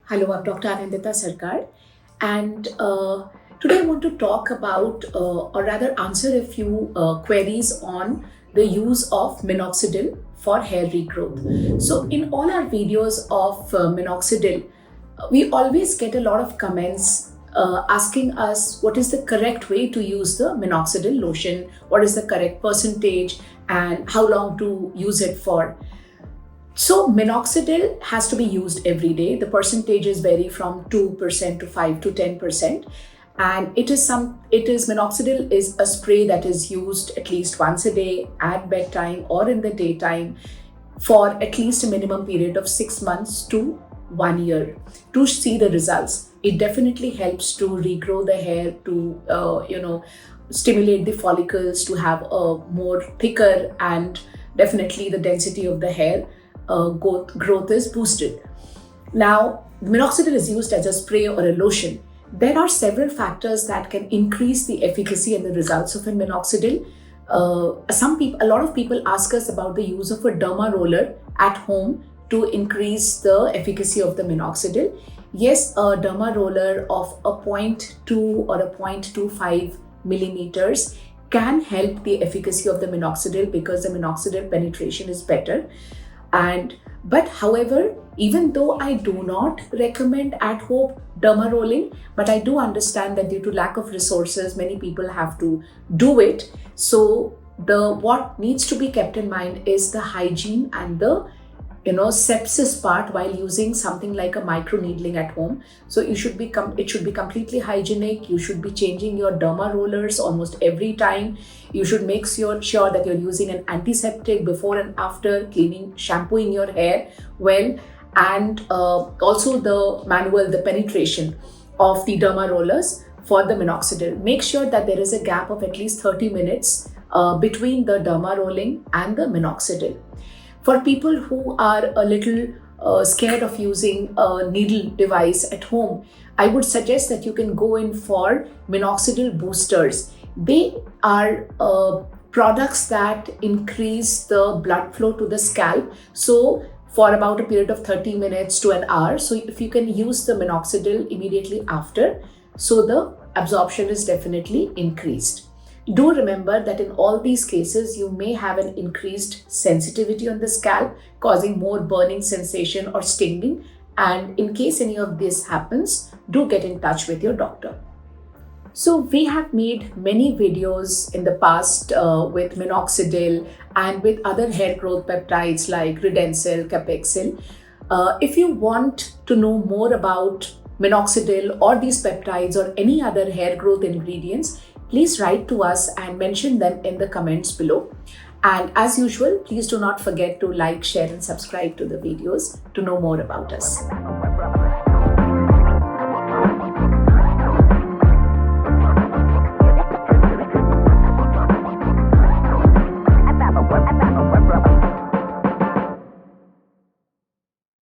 Hello, I'm Dr. Anandita Sarkar, and today I want to talk about, or rather, answer a few queries on the use of minoxidil for hair regrowth. So, in all our videos of minoxidil, we always get a lot of comments asking us what is the correct way to use the minoxidil lotion, what is the correct percentage, and how long to use it for. So minoxidil has to be used every day. The percentages vary from 2% to 5 to 10%. And minoxidil is a spray that is used at least once a day at bedtime or in the daytime for at least a minimum period of 6 months to 1 year to see the results. It definitely helps to regrow the hair, to stimulate the follicles, to have a more thicker, and definitely the density of the hair growth is boosted. Now, minoxidil is used as a spray or a lotion. There are several factors that can increase the efficacy and the results of a minoxidil. A lot of people ask us about the use of a derma roller at home to increase the efficacy of the minoxidil. Yes, a derma roller of a 0.2 or a 0.25 millimeters can help the efficacy of the minoxidil because the minoxidil penetration is better. But however, even though I do not recommend at home derma rolling, but I do understand that due to lack of resources, many people have to do it. So what needs to be kept in mind is the hygiene and the sepsis part while using something like a micro needling at home. So it should be completely hygienic. You should be changing your derma rollers almost every time. You should make sure that you're using an antiseptic before and after shampooing your hair well, and also the penetration of the derma rollers for the minoxidil. Make sure that there is a gap of at least 30 minutes between the derma rolling and the minoxidil. For people who are a little scared of using a needle device at home, I would suggest that you can go in for minoxidil boosters. They are products that increase the blood flow to the scalp. So for about a period of 30 minutes to an hour. So if you can use the minoxidil immediately after, so the absorption is definitely increased. Do remember that in all these cases, you may have an increased sensitivity on the scalp, causing more burning sensation or stinging. And in case any of this happens, do get in touch with your doctor. So we have made many videos in the past with minoxidil and with other hair growth peptides like Redensil, Capexil. If you want to know more about minoxidil or these peptides or any other hair growth ingredients, please write to us and mention them in the comments below. And as usual, please do not forget to like, share, and subscribe to the videos to know more about us.